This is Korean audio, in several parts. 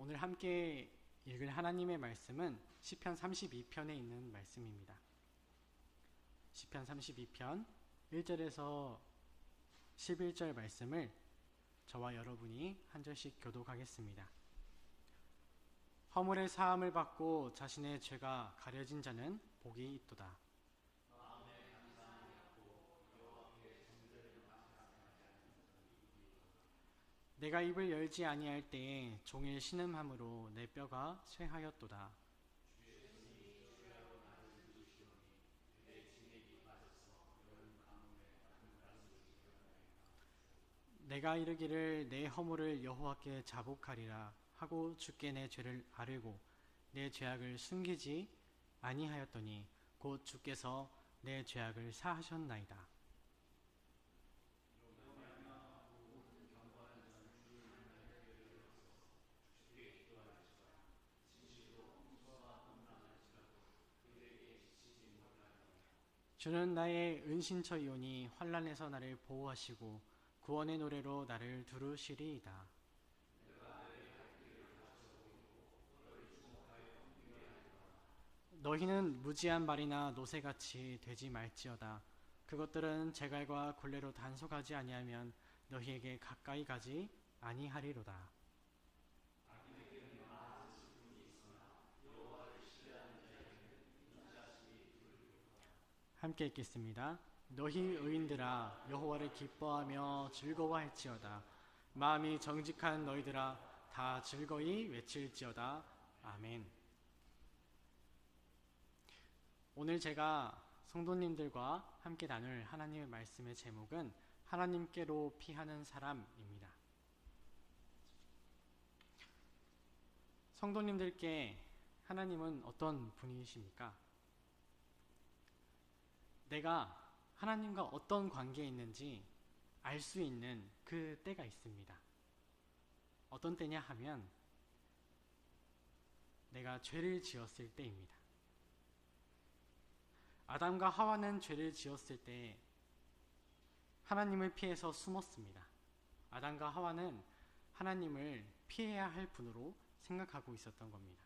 오늘 함께 읽을 하나님의 말씀은 시편 32편에 있는 말씀입니다. 시편 32편 1절에서 11절 말씀을 저와 여러분이 한 절씩 교독하겠습니다. 허물의 사함을 받고 자신의 죄가 가려진 자는 복이 있도다. 내가 입을 열지 아니할 때에 종일 신음함으로 내 뼈가 쇠하였도다. 내가 이르기를 내 허물을 여호와께 자복하리라 하고 주께 내 죄를 아뢰고 내 죄악을 숨기지 아니하였더니 곧 주께서 내 죄악을 사하셨나이다. 주는 나의 은신처이오니 환난에서 나를 보호하시고 구원의 노래로 나를 두루시리이다. 너희는 무지한 말이나 노새같이 되지 말지어다. 그것들은 제갈과 굴레로 단속하지 아니하면 너희에게 가까이 가지 아니하리로다. 함께 읽겠습니다. 너희 의인들아 여호와를 기뻐하며 즐거워할지어다. 마음이 정직한 너희들아 다 즐거이 외칠지어다. 아멘. 오늘 제가 성도님들과 함께 나눌 하나님의 말씀의 제목은 하나님께로 피하는 사람입니다. 성도님들께 하나님은 어떤 분이십니까? 내가 하나님과 어떤 관계에 있는지 알 수 있는 그 때가 있습니다. 어떤 때냐 하면 내가 죄를 지었을 때입니다. 아담과 하와는 죄를 지었을 때 하나님을 피해서 숨었습니다. 아담과 하와는 하나님을 피해야 할 분으로 생각하고 있었던 겁니다.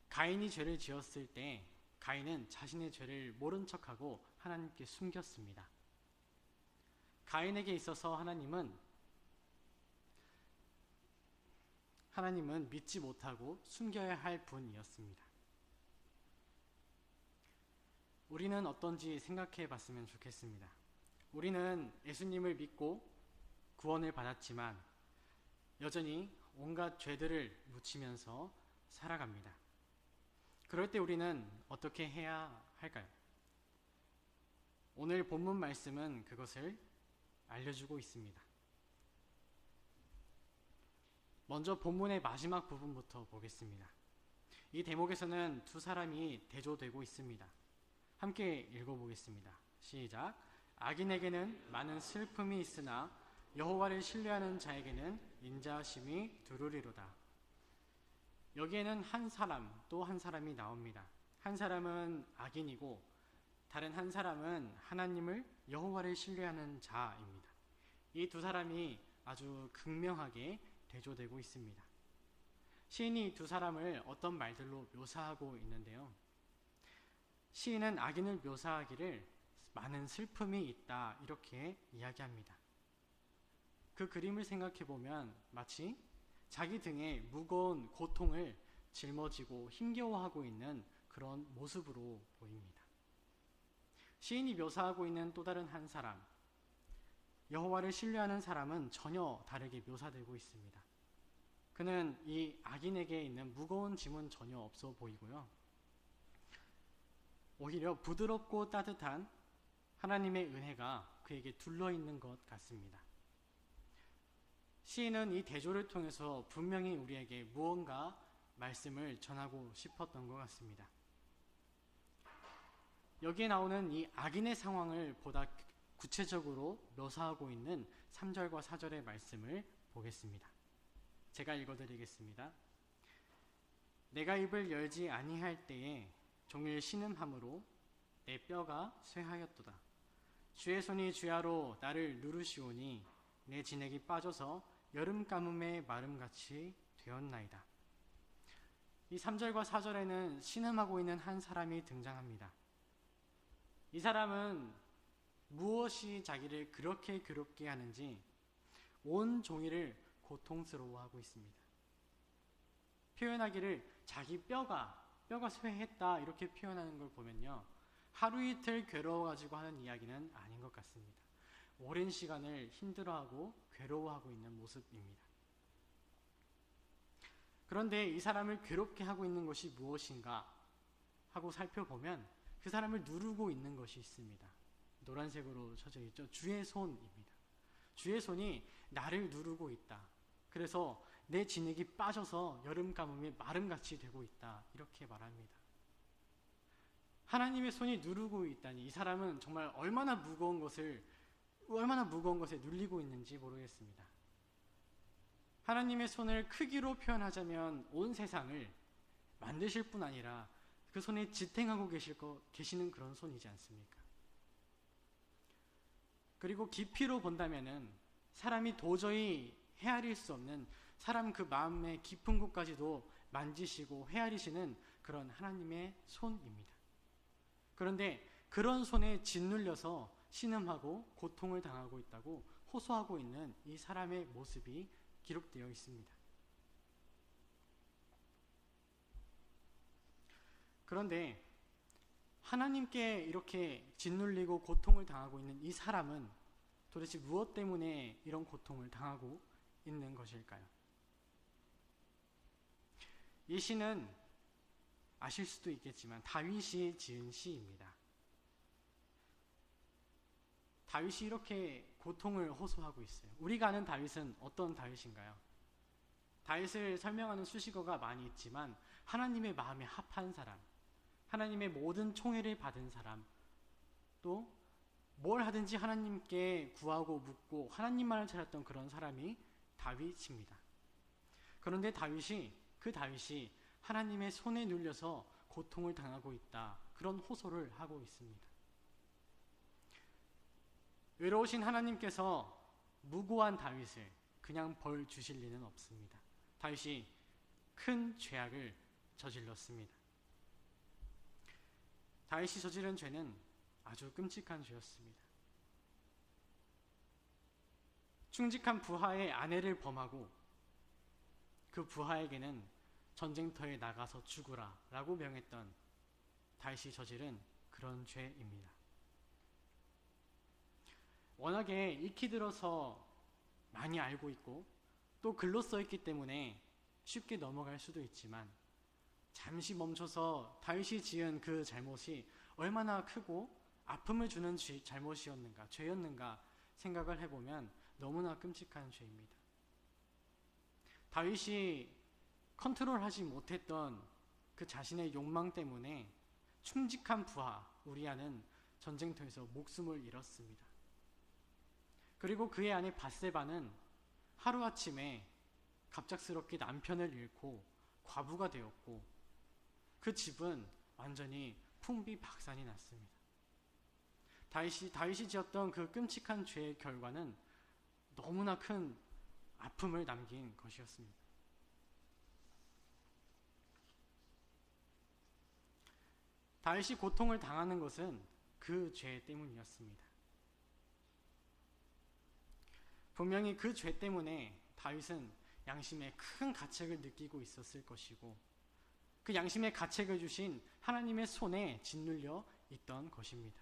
가인이 죄를 지었을 때 가인은 자신의 죄를 모른 척하고 하나님께 숨겼습니다. 가인에게 있어서 하나님은 믿지 못하고 숨겨야 할 분이었습니다. 우리는 어떤지 생각해 봤으면 좋겠습니다. 우리는 예수님을 믿고 구원을 받았지만 여전히 온갖 죄들을 묻히면서 살아갑니다. 그럴 때 우리는 어떻게 해야 할까요? 오늘 본문 말씀은 그것을 알려주고 있습니다. 먼저 본문의 마지막 부분부터 보겠습니다. 이 대목에서는 두 사람이 대조되고 있습니다. 함께 읽어보겠습니다. 시작. 악인에게는 많은 슬픔이 있으나 여호와를 신뢰하는 자에게는 인자하심이 두루리로다. 여기에는 한 사람 또 한 사람이 나옵니다. 한 사람은 악인이고 다른 한 사람은 하나님을 여호와를 신뢰하는 자입니다. 이 두 사람이 아주 극명하게 대조되고 있습니다. 시인이 두 사람을 어떤 말들로 묘사하고 있는데요. 시인은 악인을 묘사하기를 많은 슬픔이 있다 이렇게 이야기합니다. 그 그림을 생각해 보면 마치 자기 등에 무거운 고통을 짊어지고 힘겨워하고 있는 그런 모습으로 보입니다. 시인이 묘사하고 있는 또 다른 한 사람, 여호와를 신뢰하는 사람은 전혀 다르게 묘사되고 있습니다. 그는 이 악인에게 있는 무거운 짐은 전혀 없어 보이고요. 오히려 부드럽고 따뜻한 하나님의 은혜가 그에게 둘러있는 것 같습니다. 시인은 이 대조를 통해서 분명히 우리에게 무언가 말씀을 전하고 싶었던 것 같습니다. 여기에 나오는 이 악인의 상황을 보다 구체적으로 묘사하고 있는 3절과 4절의 말씀을 보겠습니다. 제가 읽어드리겠습니다. 내가 입을 열지 아니할 때에 종일 신음함으로 내 뼈가 쇠하였도다. 주의 손이 주야로 나를 누르시오니 내 진액이 빠져서 여름 가뭄의 마름같이 되었나이다. 이 3절과 4절에는 신음하고 있는 한 사람이 등장합니다. 이 사람은 무엇이 자기를 그렇게 괴롭게 하는지 온 종일을 고통스러워하고 있습니다. 표현하기를 자기 뼈가 쇠했다 이렇게 표현하는 걸 보면요, 하루 이틀 괴로워가지고 하는 이야기는 아닌 것 같습니다. 오랜 시간을 힘들어하고 괴로워하고 있는 모습입니다. 그런데 이 사람을 괴롭게 하고 있는 것이 무엇인가 하고 살펴보면 그 사람을 누르고 있는 것이 있습니다. 노란색으로 쳐져 있죠. 주의 손입니다. 주의 손이 나를 누르고 있다. 그래서 내 진액이 빠져서 여름 가뭄에 마름같이 되고 있다. 이렇게 말합니다. 하나님의 손이 누르고 있다니 이 사람은 정말 얼마나 무거운 것에 눌리고 있는지 모르겠습니다. 하나님의 손을 크기로 표현하자면 온 세상을 만드실 뿐 아니라 그 손에 지탱하고 계시는 그런 손이지 않습니까? 그리고 깊이로 본다면은 사람이 도저히 헤아릴 수 없는 사람 그 마음의 깊은 곳까지도 만지시고 헤아리시는 그런 하나님의 손입니다. 그런데 그런 손에 짓눌려서 신음하고 고통을 당하고 있다고 호소하고 있는 이 사람의 모습이 기록되어 있습니다. 그런데 하나님께 이렇게 짓눌리고 고통을 당하고 있는 이 사람은 도대체 무엇 때문에 이런 고통을 당하고 있는 것일까요? 이 시는 아실 수도 있겠지만 다윗이 지은 시입니다. 다윗이 이렇게 고통을 호소하고 있어요. 우리가 아는 다윗은 어떤 다윗인가요? 다윗을 설명하는 수식어가 많이 있지만 하나님의 마음에 합한 사람, 하나님의 모든 총애를 받은 사람, 또 뭘 하든지 하나님께 구하고 묻고 하나님만을 찾았던 그런 사람이 다윗입니다. 그런데 그 다윗이 하나님의 손에 눌려서 고통을 당하고 있다, 그런 호소를 하고 있습니다. 외로우신 하나님께서 무고한 다윗을 그냥 벌 주실 리는 없습니다. 다윗이 큰 죄악을 저질렀습니다. 다윗이 저지른 죄는 아주 끔찍한 죄였습니다. 충직한 부하의 아내를 범하고 그 부하에게는 전쟁터에 나가서 죽으라 라고 명했던 다윗이 저지른 그런 죄입니다. 워낙에 익히 들어서 많이 알고 있고 또 글로 써있기 때문에 쉽게 넘어갈 수도 있지만 잠시 멈춰서 다윗이 지은 그 잘못이 얼마나 크고 아픔을 주는 잘못이었는가, 죄였는가 생각을 해보면 너무나 끔찍한 죄입니다. 다윗이 컨트롤하지 못했던 그 자신의 욕망 때문에 충직한 부하 우리아는 전쟁터에서 목숨을 잃었습니다. 그리고 그의 아내 밧세바는 하루아침에 갑작스럽게 남편을 잃고 과부가 되었고 그 집은 완전히 풍비박산이 났습니다. 다윗이 지었던 그 끔찍한 죄의 결과는 너무나 큰 아픔을 남긴 것이었습니다. 다윗이 고통을 당하는 것은 그 죄 때문이었습니다. 분명히 그 죄 때문에 다윗은 양심의 큰 가책을 느끼고 있었을 것이고 그 양심의 가책을 주신 하나님의 손에 짓눌려 있던 것입니다.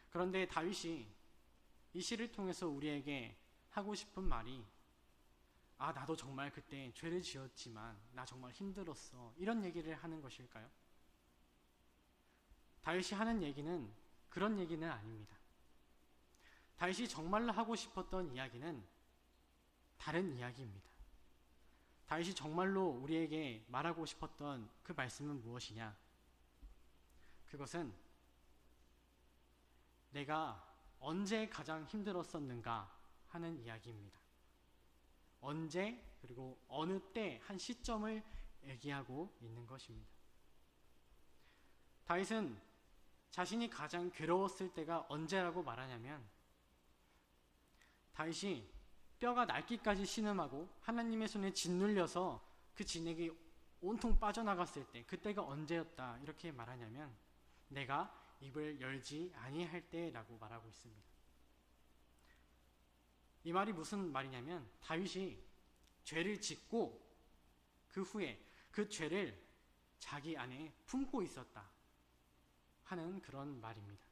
그런데 다윗이 이 시를 통해서 우리에게 하고 싶은 말이 나도 정말 그때 죄를 지었지만 나 정말 힘들었어, 이런 얘기를 하는 것일까요? 다윗이 하는 얘기는 그런 얘기는 아닙니다. 다윗이 정말로 하고 싶었던 이야기는 다른 이야기입니다. 다윗이 정말로 우리에게 말하고 싶었던 그 말씀은 무엇이냐? 그것은 내가 언제 가장 힘들었었는가 하는 이야기입니다. 언제, 그리고 어느 때 한 시점을 얘기하고 있는 것입니다. 다윗은 자신이 가장 괴로웠을 때가 언제라고 말하냐면 다윗이 뼈가 날기까지 신음하고 하나님의 손에 짓눌려서 그 진액이 온통 빠져나갔을 때, 그때가 언제였다 이렇게 말하냐면 내가 입을 열지 아니할 때라고 말하고 있습니다. 이 말이 무슨 말이냐면 다윗이 죄를 짓고 그 후에 그 죄를 자기 안에 품고 있었다 하는 그런 말입니다.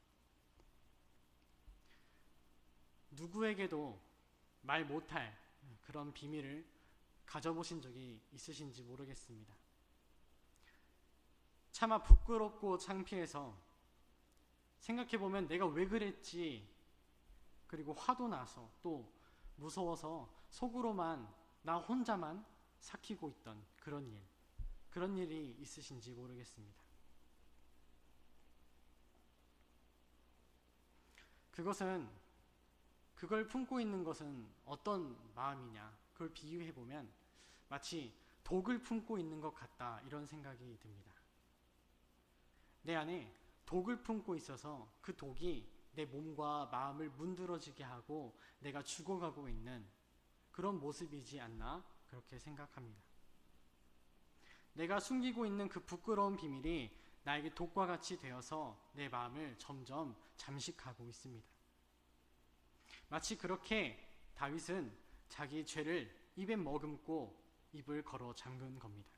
누구에게도 말 못할 그런 비밀을 가져보신 적이 있으신지 모르겠습니다. 차마 부끄럽고 창피해서 생각해보면 내가 왜 그랬지, 그리고 화도 나서 또 무서워서 속으로만 나 혼자만 삭히고 있던 그런 일이 있으신지 모르겠습니다. 그걸 품고 있는 것은 어떤 마음이냐, 그걸 비유해보면 마치 독을 품고 있는 것 같다 이런 생각이 듭니다. 내 안에 독을 품고 있어서 그 독이 내 몸과 마음을 문드러지게 하고 내가 죽어가고 있는 그런 모습이지 않나 그렇게 생각합니다. 내가 숨기고 있는 그 부끄러운 비밀이 나에게 독과 같이 되어서 내 마음을 점점 잠식하고 있습니다. 마치 그렇게 다윗은 자기 죄를 입에 머금고 입을 걸어 잠근 겁니다.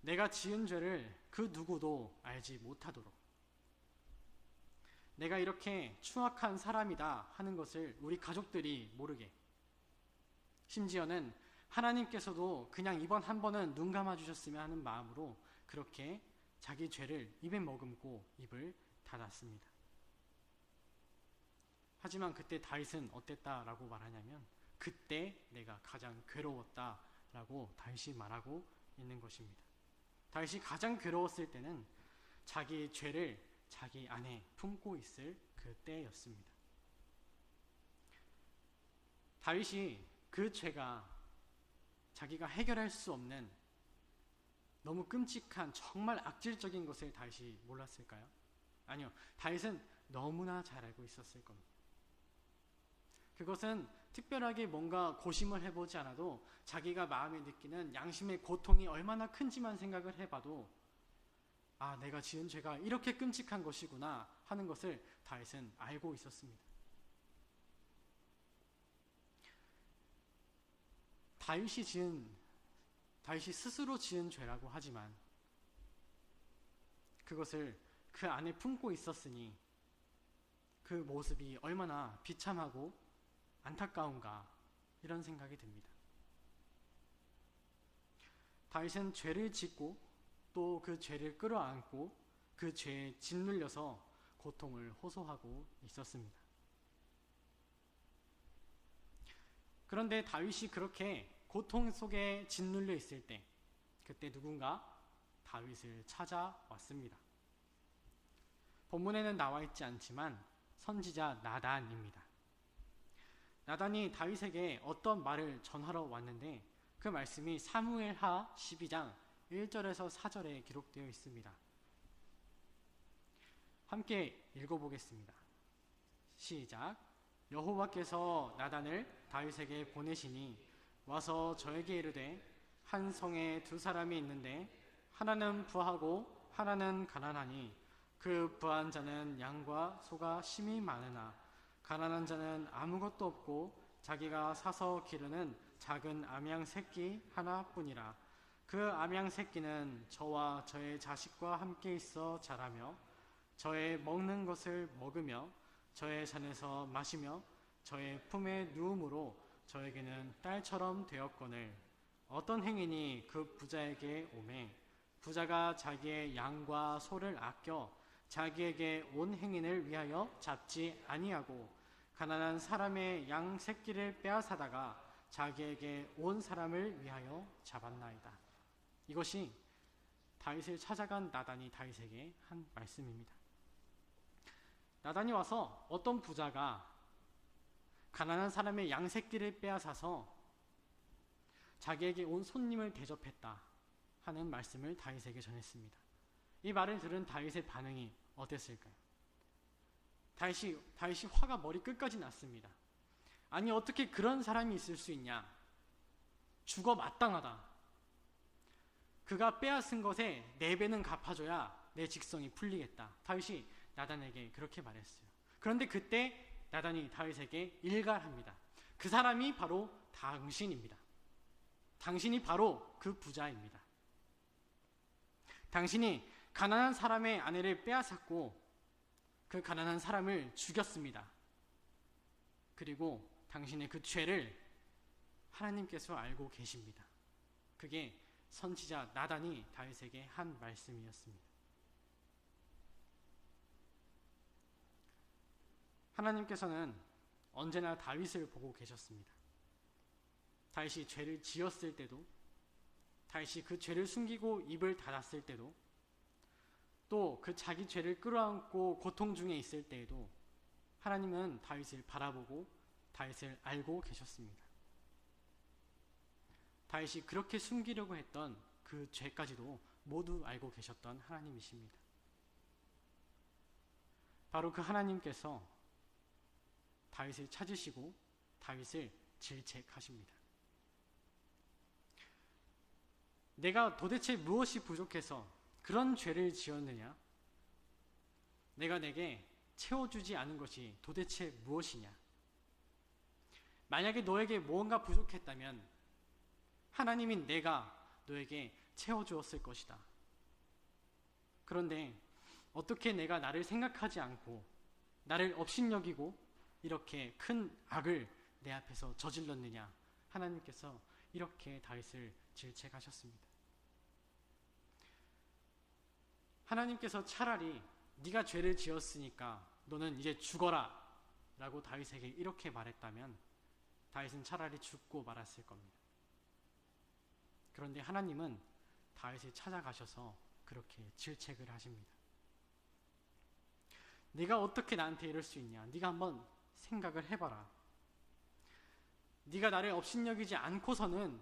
내가 지은 죄를 그 누구도 알지 못하도록, 내가 이렇게 추악한 사람이다 하는 것을 우리 가족들이 모르게, 심지어는 하나님께서도 그냥 이번 한 번은 눈 감아주셨으면 하는 마음으로 그렇게 자기 죄를 입에 머금고 입을 닫았습니다. 하지만 그때 다윗은 어땠다라고 말하냐면 그때 내가 가장 괴로웠다라고 다윗이 말하고 있는 것입니다. 다윗이 가장 괴로웠을 때는 자기 죄를 자기 안에 품고 있을 그때였습니다. 다윗이 그 죄가 자기가 해결할 수 없는 너무 끔찍한 정말 악질적인 것을 다윗이 몰랐을까요? 아니요. 다윗은 너무나 잘 알고 있었을 겁니다. 그것은 특별하게 뭔가 고심을 해보지 않아도 자기가 마음에 느끼는 양심의 고통이 얼마나 큰지만 생각을 해봐도 아, 내가 지은 죄가 이렇게 끔찍한 것이구나 하는 것을 다윗은 알고 있었습니다. 다윗이 스스로 지은 죄라고 하지만 그것을 그 안에 품고 있었으니 그 모습이 얼마나 비참하고 안타까운가 이런 생각이 듭니다. 다윗은 죄를 짓고 또 그 죄를 끌어안고 그 죄에 짓눌려서 고통을 호소하고 있었습니다. 그런데 다윗이 그렇게 고통 속에 짓눌려 있을 때 그때 누군가 다윗을 찾아왔습니다. 본문에는 나와 있지 않지만 선지자 나단입니다. 나단이 다윗에게 어떤 말을 전하러 왔는데 그 말씀이 사무엘하 12장 1절에서 4절에 기록되어 있습니다. 함께 읽어보겠습니다. 시작. 여호와께서 나단을 다윗에게 보내시니 와서 저에게 이르되 한 성에 두 사람이 있는데 하나는 부하고 하나는 가난하니 그 부한 자는 양과 소가 심히 많으나 가난한 자는 아무것도 없고 자기가 사서 기르는 작은 암양 새끼 하나뿐이라. 그 암양 새끼는 저와 저의 자식과 함께 있어 자라며 저의 먹는 것을 먹으며 저의 잔에서 마시며 저의 품에 누움으로 저에게는 딸처럼 되었거늘 어떤 행인이 그 부자에게 오매 부자가 자기의 양과 소를 아껴 자기에게 온 행인을 위하여 잡지 아니하고 가난한 사람의 양 새끼를 빼앗아다가 자기에게 온 사람을 위하여 잡았나이다. 이것이 다윗을 찾아간 나단이 다윗에게 한 말씀입니다. 나단이 와서 어떤 부자가 가난한 사람의 양 새끼를 빼앗아서 자기에게 온 손님을 대접했다 하는 말씀을 다윗에게 전했습니다. 이 말을 들은 다윗의 반응이 어땠을까요? 다윗이 화가 머리 끝까지 났습니다. 아니 어떻게 그런 사람이 있을 수 있냐? 죽어 마땅하다. 그가 빼앗은 것에 4배는 갚아줘야 내 직성이 풀리겠다. 다윗이 나단에게 그렇게 말했어요. 그런데 그때 나단이 다윗에게 일갈합니다. 그 사람이 바로 당신입니다. 당신이 바로 그 부자입니다. 당신이 가난한 사람의 아내를 빼앗았고 그 가난한 사람을 죽였습니다. 그리고 당신의 그 죄를 하나님께서 알고 계십니다. 그게 선지자 나단이 다윗에게 한 말씀이었습니다. 하나님께서는 언제나 다윗을 보고 계셨습니다. 다윗이 죄를 지었을 때도, 다윗이 그 죄를 숨기고 입을 닫았을 때도, 또 그 자기 죄를 끌어안고 고통 중에 있을 때에도 하나님은 다윗을 바라보고 다윗을 알고 계셨습니다. 다윗이 그렇게 숨기려고 했던 그 죄까지도 모두 알고 계셨던 하나님이십니다. 바로 그 하나님께서 다윗을 찾으시고 다윗을 질책하십니다. 내가 도대체 무엇이 부족해서 그런 죄를 지었느냐? 내가 내게 채워주지 않은 것이 도대체 무엇이냐? 만약에 너에게 무언가 부족했다면 하나님인 내가 너에게 채워주었을 것이다. 그런데 어떻게 내가 나를 생각하지 않고 나를 업신여기고 이렇게 큰 악을 내 앞에서 저질렀느냐? 하나님께서 이렇게 다윗을 질책하셨습니다. 하나님께서 차라리 네가 죄를 지었으니까 너는 이제 죽어라 라고 다윗에게 이렇게 말했다면 다윗은 차라리 죽고 말았을 겁니다. 그런데 하나님은 다윗을 찾아가셔서 그렇게 질책을 하십니다. 네가 어떻게 나한테 이럴 수 있냐? 네가 한번 생각을 해봐라. 네가 나를 업신여기지 않고서는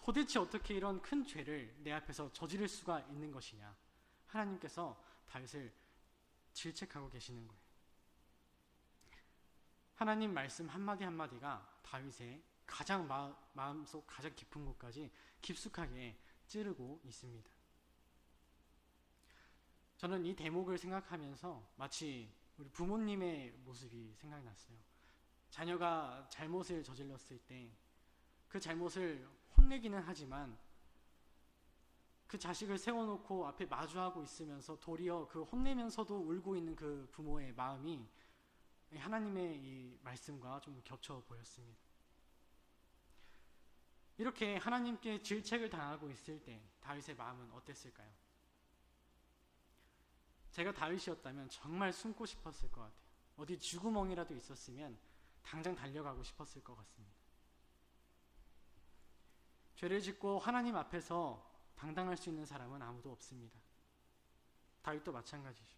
도대체 어떻게 이런 큰 죄를 내 앞에서 저지를 수가 있는 것이냐? 하나님께서 다윗을 질책하고 계시는 거예요. 하나님 말씀 한마디 한마디가 다윗의 가장 마음속 가장 깊은 곳까지 깊숙하게 찌르고 있습니다. 저는 이 대목을 생각하면서 마치 우리 부모님의 모습이 생각났어요. 자녀가 잘못을 저질렀을 때 그 잘못을 혼내기는 하지만 그 자식을 세워놓고 앞에 마주하고 있으면서 도리어 그 혼내면서도 울고 있는 그 부모의 마음이 하나님의 이 말씀과 좀 겹쳐 보였습니다. 이렇게 하나님께 질책을 당하고 있을 때 다윗의 마음은 어땠을까요? 제가 다윗이었다면 정말 숨고 싶었을 것 같아요. 어디 쥐구멍이라도 있었으면 당장 달려가고 싶었을 것 같습니다. 죄를 짓고 하나님 앞에서 당당할 수 있는 사람은 아무도 없습니다. 다윗도 마찬가지죠.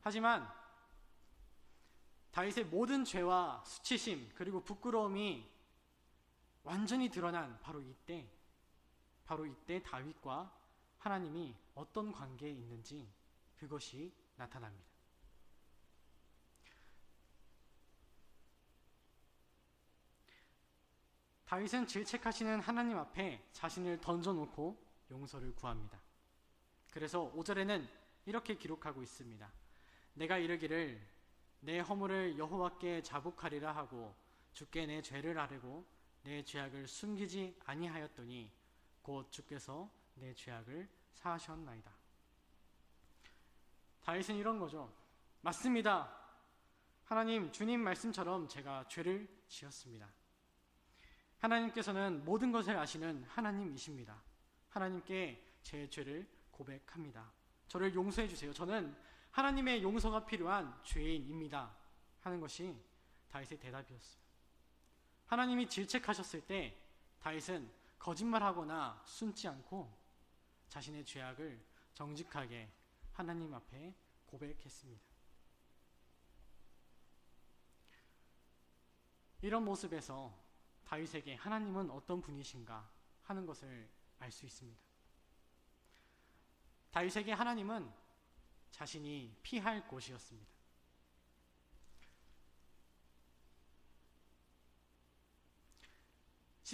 하지만 다윗의 모든 죄와 수치심 그리고 부끄러움이 완전히 드러난 바로 이때 다윗과 하나님이 어떤 관계에 있는지 그것이 나타납니다. 다윗은 질책하시는 하나님 앞에 자신을 던져놓고 용서를 구합니다. 그래서 5절에는 이렇게 기록하고 있습니다. 내가 이르기를 내 허물을 여호와께 자복하리라 하고 주께 내 죄를 아뢰고 내 죄악을 숨기지 아니하였더니 곧 주께서 내 죄악을 사하셨나이다. 다윗은 이런 거죠. 맞습니다. 하나님, 주님 말씀처럼 제가 죄를 지었습니다. 하나님께서는 모든 것을 아시는 하나님이십니다. 하나님께 제 죄를 고백합니다. 저를 용서해 주세요. 저는 하나님의 용서가 필요한 죄인입니다. 하는 것이 다윗의 대답이었어요. 하나님이 질책하셨을 때 다윗은 거짓말하거나 숨지 않고 자신의 죄악을 정직하게 하나님 앞에 고백했습니다. 이런 모습에서 다윗에게 하나님은 어떤 분이신가 하는 것을 알 수 있습니다. 다윗에게 하나님은 자신이 피할 곳이었습니다.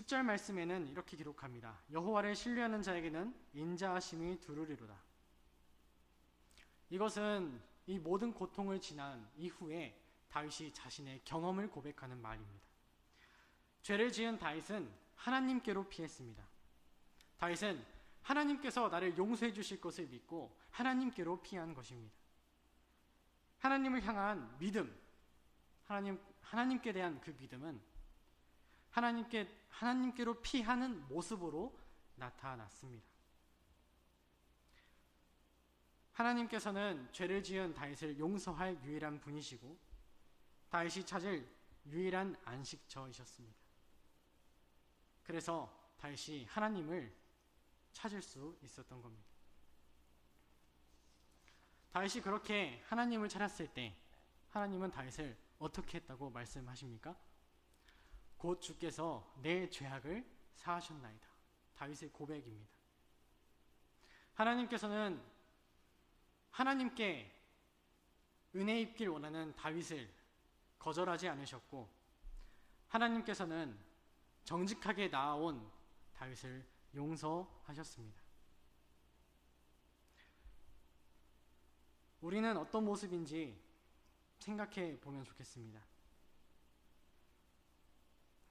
10절 말씀에는 이렇게 기록합니다. 여호와를 신뢰하는 자에게는 인자하심이 두루리로다. 이것은 이 모든 고통을 지난 이후에 다윗이 자신의 경험을 고백하는 말입니다. 죄를 지은 다윗은 하나님께로 피했습니다. 다윗은 하나님께서 나를 용서해 주실 것을 믿고 하나님께로 피한 것입니다. 하나님을 향한 믿음, 하나님께 대한 그 믿음은 하나님께로 피하는 모습으로 나타났습니다. 하나님께서는 죄를 지은 다윗을 용서할 유일한 분이시고 다윗이 찾을 유일한 안식처이셨습니다. 그래서 다윗이 하나님을 찾을 수 있었던 겁니다. 다윗이 그렇게 하나님을 찾았을 때 하나님은 다윗을 어떻게 했다고 말씀하십니까? 곧 주께서 내 죄악을 사하셨나이다. 다윗의 고백입니다. 하나님께서는 하나님께 은혜 입길 원하는 다윗을 거절하지 않으셨고 하나님께서는 정직하게 나아온 다윗을 용서하셨습니다. 우리는 어떤 모습인지 생각해 보면 좋겠습니다.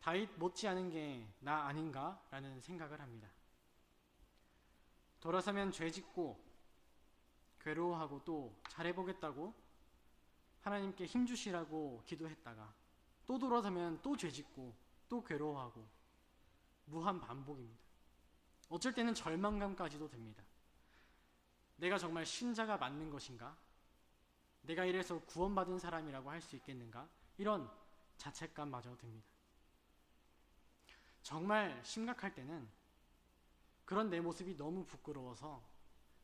다윗 못지않은 게 나 아닌가? 라는 생각을 합니다. 돌아서면 죄짓고 괴로워하고 또 잘해보겠다고 하나님께 힘주시라고 기도했다가 또 돌아서면 또 죄짓고 또 괴로워하고 무한 반복입니다. 어쩔 때는 절망감까지도 듭니다. 내가 정말 신자가 맞는 것인가? 내가 이래서 구원받은 사람이라고 할 수 있겠는가? 이런 자책감마저 듭니다. 정말 심각할 때는 그런 내 모습이 너무 부끄러워서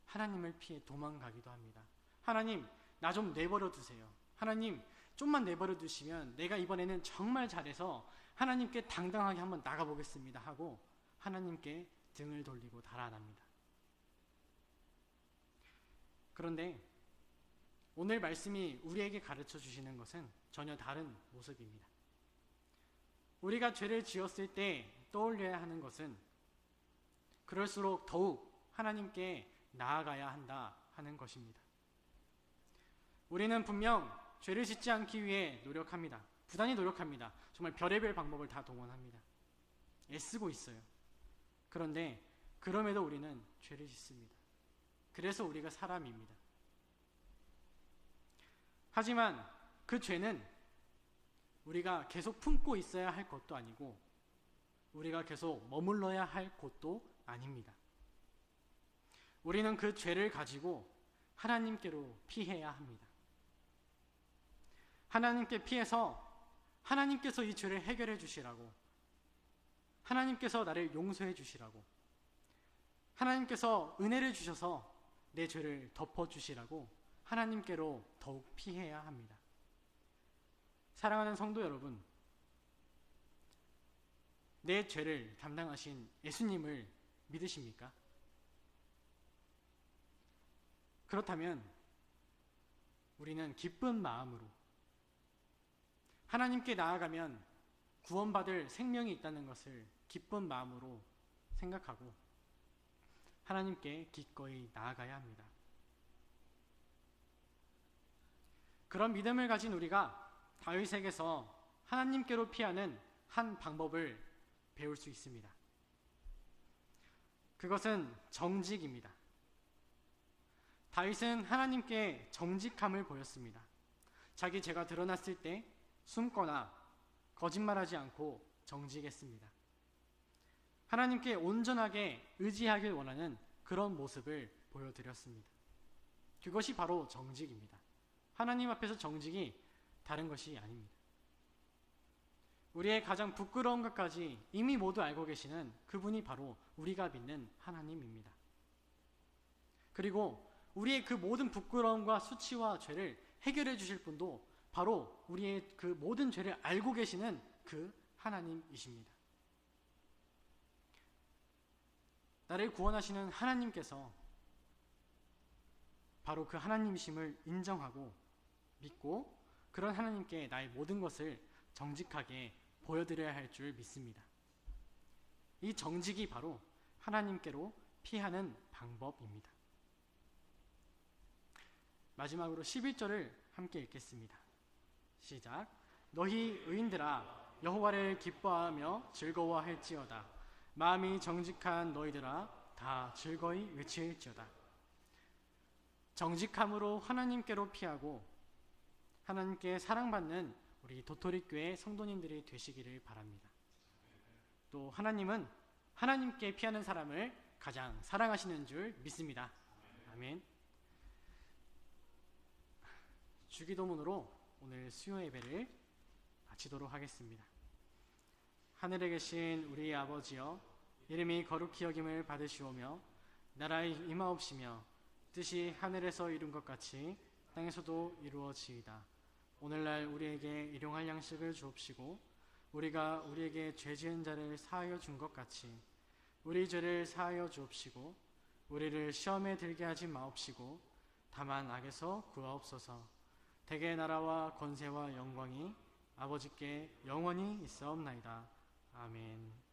하나님을 피해 도망가기도 합니다. 하나님, 나 좀 내버려 두세요. 하나님, 좀만 내버려 두시면 내가 이번에는 정말 잘해서 하나님께 당당하게 한번 나가보겠습니다 하고 하나님께 등을 돌리고 달아납니다. 그런데 오늘 말씀이 우리에게 가르쳐 주시는 것은 전혀 다른 모습입니다. 우리가 죄를 지었을 때 떠올려야 하는 것은 그럴수록 더욱 하나님께 나아가야 한다 하는 것입니다. 우리는 분명 죄를 짓지 않기 위해 노력합니다. 부단히 노력합니다. 정말 별의별 방법을 다 동원합니다. 애쓰고 있어요. 그런데 그럼에도 우리는 죄를 짓습니다. 그래서 우리가 사람입니다. 하지만 그 죄는 우리가 계속 품고 있어야 할 것도 아니고 우리가 계속 머물러야 할 곳도 아닙니다. 우리는 그 죄를 가지고 하나님께로 피해야 합니다. 하나님께 피해서 하나님께서 이 죄를 해결해 주시라고, 하나님께서 나를 용서해 주시라고, 하나님께서 은혜를 주셔서 내 죄를 덮어 주시라고 하나님께로 더욱 피해야 합니다. 사랑하는 성도 여러분, 내 죄를 담당하신 예수님을 믿으십니까? 그렇다면 우리는 기쁜 마음으로 하나님께 나아가면 구원받을 생명이 있다는 것을 기쁜 마음으로 생각하고 하나님께 기꺼이 나아가야 합니다. 그런 믿음을 가진 우리가 다윗에게서 하나님께로 피하는 한 방법을 배울 수 있습니다. 그것은 정직입니다. 다윗은 하나님께 정직함을 보였습니다. 자기 죄가 드러났을 때 숨거나 거짓말하지 않고 정직했습니다. 하나님께 온전하게 의지하길 원하는 그런 모습을 보여드렸습니다. 그것이 바로 정직입니다. 하나님 앞에서 정직이 다른 것이 아닙니다. 우리의 가장 부끄러운 것까지 이미 모두 알고 계시는 그분이 바로 우리가 믿는 하나님입니다. 그리고 우리의 그 모든 부끄러움과 수치와 죄를 해결해 주실 분도 바로 우리의 그 모든 죄를 알고 계시는 그 하나님이십니다. 나를 구원하시는 하나님께서 바로 그 하나님이심을 인정하고 믿고 그런 하나님께 나의 모든 것을 정직하게 보여드려야 할 줄 믿습니다. 이 정직이 바로 하나님께로 피하는 방법입니다. 마지막으로 11절을 함께 읽겠습니다. 시작. 너희 의인들아 여호와를 기뻐하며 즐거워할지어다. 마음이 정직한 너희들아 다 즐거이 외칠지어다. 정직함으로 하나님께로 피하고 하나님께 사랑받는 우리 도토리교회 성도님들이 되시기를 바랍니다. 또 하나님은 하나님께 피하는 사람을 가장 사랑하시는 줄 믿습니다. 아멘. 주기도문으로 오늘 수요 예배를 마치도록 하겠습니다. 하늘에 계신 우리 아버지여, 이름이 거룩히 여김을 받으시오며 나라의 임하옵시며 뜻이 하늘에서 이룬 것 같이 땅에서도 이루어지이다. 오늘날 우리에게 일용할 양식을 주옵시고 우리가 우리에게 죄 지은 자를 사하여 준 것 같이 우리 죄를 사하여 주옵시고 우리를 시험에 들게 하지 마옵시고 다만 악에서 구하옵소서. 대개 나라와 권세와 영광이 아버지께 영원히 있사옵나이다. 아멘.